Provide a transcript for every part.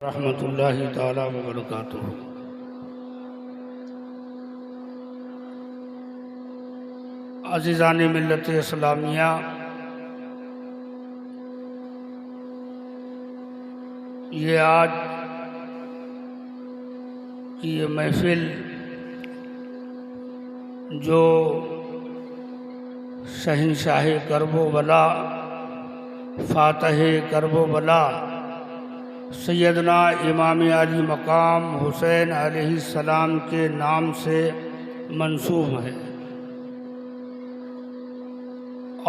रहमतुल्लाहि ताला व बरकातुहू। अज़ीज़ान मिल्लत इस्लामिया, ये आज की ये महफिल जो शहंशाह करबो बला फातह करबो बला सैयदना इमाम अली मकाम हुसैन अलैहिस्सलाम के नाम से मंसूब है।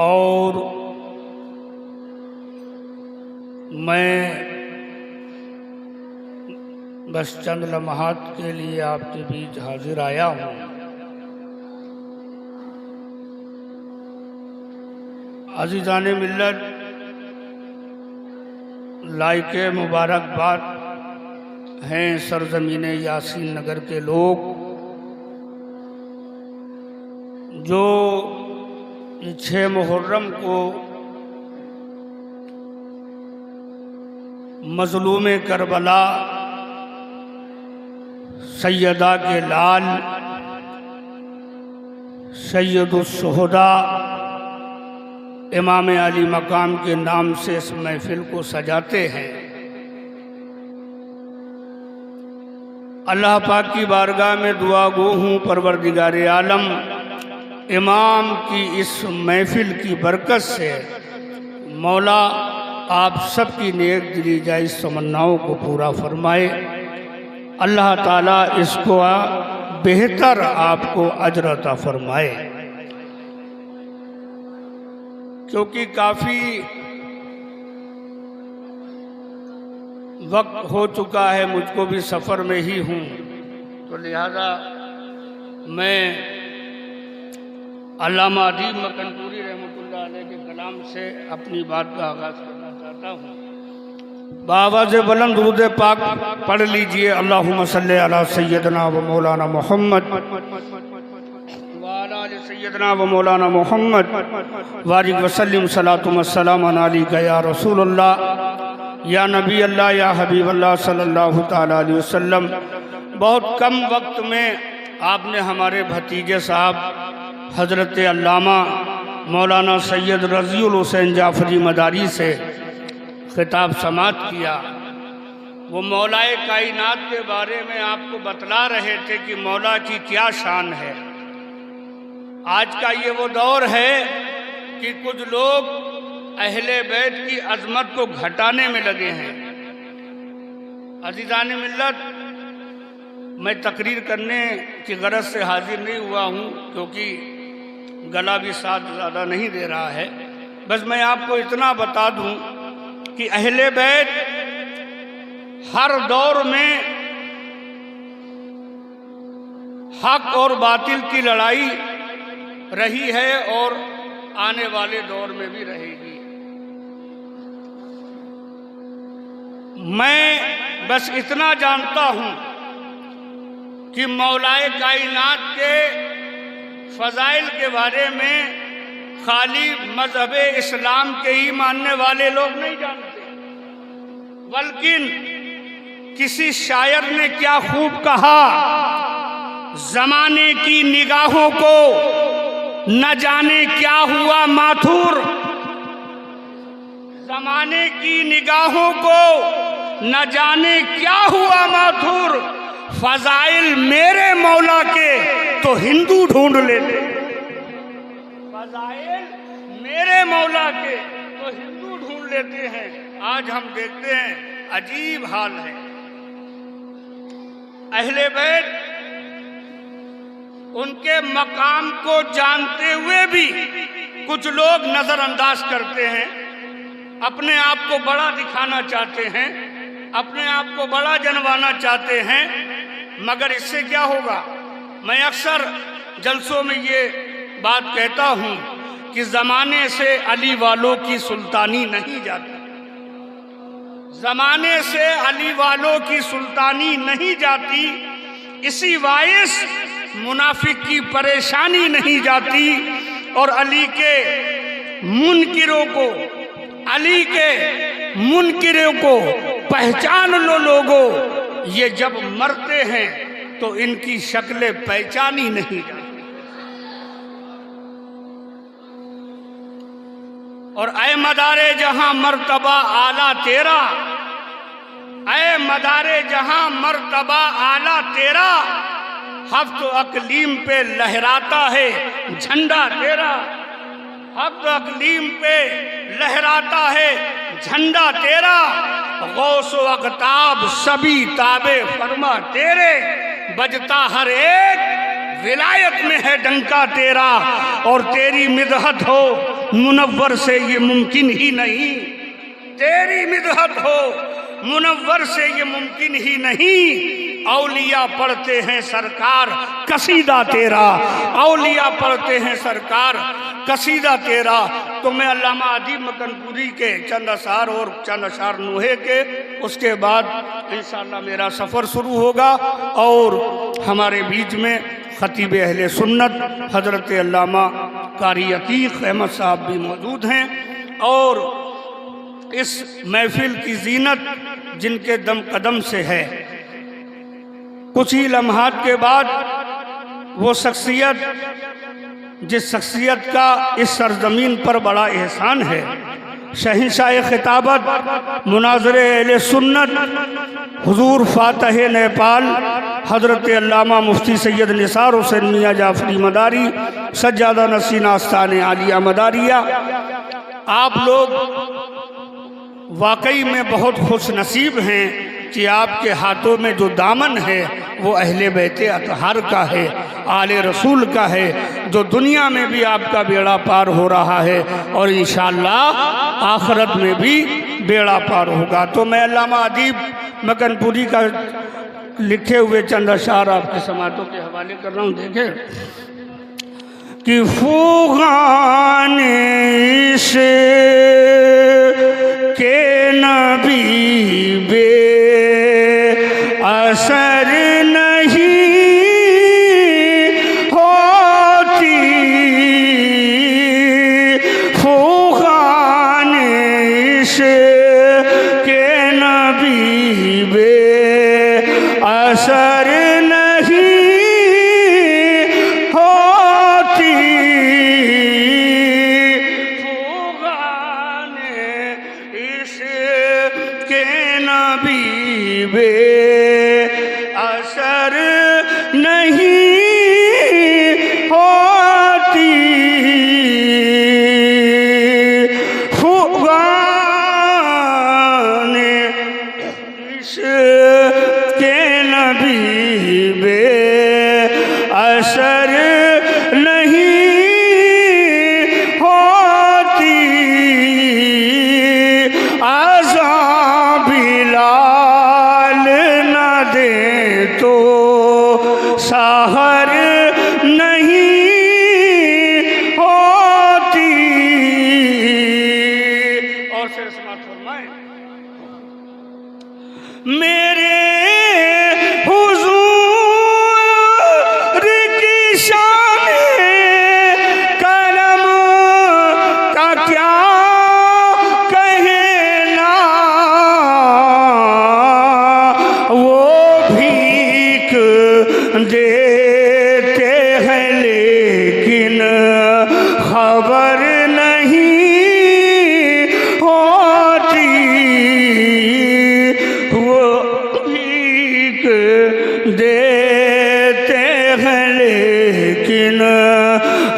और मैं बस चंद लम्हात के लिए आपके बीच हाजिर आया हूँ। अज़ीज़ान मिल्लत, लाइके मुबारकबाद हैं सरजमीन यासीन नगर के लोग जो 6 मुहर्रम को मज़लूम करबला सैयदा के लाल सैयदुस शुहदा इमाम अली मकाम के नाम से इस महफिल को सजाते हैं। अल्लाह पाक की बारगाह में दुआ गो हूँ, परवरदिगार आलम इमाम की इस महफिल की बरकत से मौला आप सबकी नेक दिली जायज़ तमन्नाओं को पूरा फरमाए। अल्लाह ताला इसको बेहतर आपको अजर अता फरमाए। क्योंकि काफ़ी वक्त हो चुका है, मुझको भी सफ़र में ही हूँ, तो लिहाजा मैं अल्लामा अदीब मकनपुरी रहमतुल्लाह अलैह के कलाम से अपनी बात का आगाज़ करना चाहता हूँ। बावाज़ बुलंद दुरूद पाक पढ़ लीजिए। अल्लाहुम्मा सल्ली अला सय्यदना व मौलाना मोहम्मद सैयदना व मौलाना मोहम्मद वारिक वसल्लम सलातुम अस्सलाम अलैका या रसूलल्लाह या नबी अल्लाह या हबीब अल्लाह सल्लल्लाहु ताला अलैहि वसल्लम। बहुत कम वक्त में आपने हमारे भतीजे साहब हज़रत अल्लामा मौलाना सैयद रज़ीउल हुसैन जाफ़री मदारी से खिताब समात किया। वो मौलाए कायनात के बारे में आपको बतला रहे थे कि मौला की क्या शान है। आज का ये वो दौर है कि कुछ लोग अहले बैत की अजमत को घटाने में लगे हैं। अज़ीज़ान मिल्लत, मैं तकरीर करने की गरज से हाजिर नहीं हुआ हूँ, क्योंकि गला भी साथ ज़्यादा नहीं दे रहा है। बस मैं आपको इतना बता दूँ कि अहले बैत हर दौर में हक और बातिल की लड़ाई रही है और आने वाले दौर में भी रहेगी। मैं बस इतना जानता हूँ कि मौलाए कायनात के फ़ज़ाइल के बारे में खाली मज़हब इस्लाम के ही मानने वाले लोग नहीं जानते, बल्कि किसी शायर ने क्या खूब कहा, ज़माने की निगाहों को न जाने क्या हुआ माथुर, ज़माने की निगाहों को न जाने क्या हुआ माथुर, फ़ज़ाइल मेरे मौला के तो हिंदू ढूंढ लेते। फ़ज़ाइल मेरे मौला के तो हिंदू ढूंढ लेते हैं। आज हम देखते हैं अजीब हाल है। अहले बैत उनके मकाम को जानते हुए भी कुछ लोग नज़रअंदाज करते हैं, अपने आप को बड़ा दिखाना चाहते हैं, अपने आप को बड़ा जनवाना चाहते हैं। मगर इससे क्या होगा? मैं अक्सर जलसों में ये बात कहता हूँ कि ज़माने से अली वालों की सुल्तानी नहीं जाती, ज़माने से अली वालों की सुल्तानी नहीं जाती। इसी वाइस मुनाफिक की परेशानी नहीं जाती और अली के मुनकिरों को, अली के मुनकिरों को पहचान लो लोगों, ये जब मरते हैं तो इनकी शक्लें पहचानी नहीं जाती। और ऐ मदारे जहां मर्तबा आला तेरा, ऐ मदारे जहां मर्तबा आला तेरा, हफ्त अकलीम पे लहराता है झंडा तेरा, हफ्त अकलीम पे लहराता है झंडा तेरा, गौसो अकताब सभी ताबे फरमा तेरे, बजता हर एक विलायत में है डंका तेरा, और तेरी मिदहत हो मुनव्वर से ये मुमकिन ही नहीं, तेरी मिदहत हो मुनव्वर से ये मुमकिन ही नहीं। औलिया पढ़ते हैं सरकार कसीदा तेरा, औलिया पढ़ते हैं सरकार कसीदा तेरा। तो मैं अल्लामा अदीब मकनपुरी के चंद अशार और चंद अशार नूहे के, उसके बाद इंशाअल्लाह मेरा सफ़र शुरू होगा। और हमारे बीच में खतीब अहले सुन्नत हज़रत अल्लामा कारी अतीक अहमद साहब भी मौजूद हैं, और इस महफिल की जीनत जिनके दम कदम से है। कुछ ही लम्हात के बाद वो शख्सियत, जिस शख्सियत का इस सरजमीन पर बड़ा एहसान है, शहंशाह खिताबत मुनाज़िर अहले सुन्नत हुजूर फातह नेपाल हज़रत अल्लामा मुफ्ती सैयद निसार हुसैन मियाँ जाफरी मदारी सज्जादा नसीन आस्तान आलिया मदारिया, आप लोग वाकई में बहुत खुश नसीब हैं कि आपके हाथों में जो दामन है वो अहले बैते अतहार का है, आले रसूल का है, जो दुनिया में भी आपका बेड़ा पार हो रहा है और इंशाअल्लाह आखिरत में भी बेड़ा पार होगा। तो मैं अल्लामा अदीब मकनपुरी का लिखे हुए चंद अशार आपके समातों के हवाले कर रहा हूँ। देखें कि फूगाने से के नबी बे असर नहीं होती, फूगाने से के नबी बे असर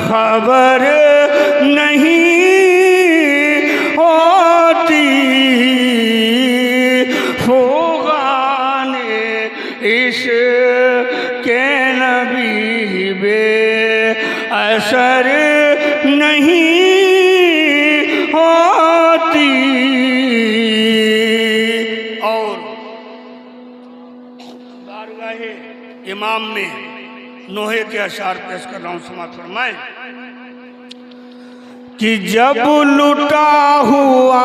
खबर नहीं होती, फूगाने इश्क़ नबी बे असर नहीं होती। और बारगाहे इमाम में नोहे के अशार पेश कर रहा हूँ, समाअत फरमाएं कि जब लुटा हुआ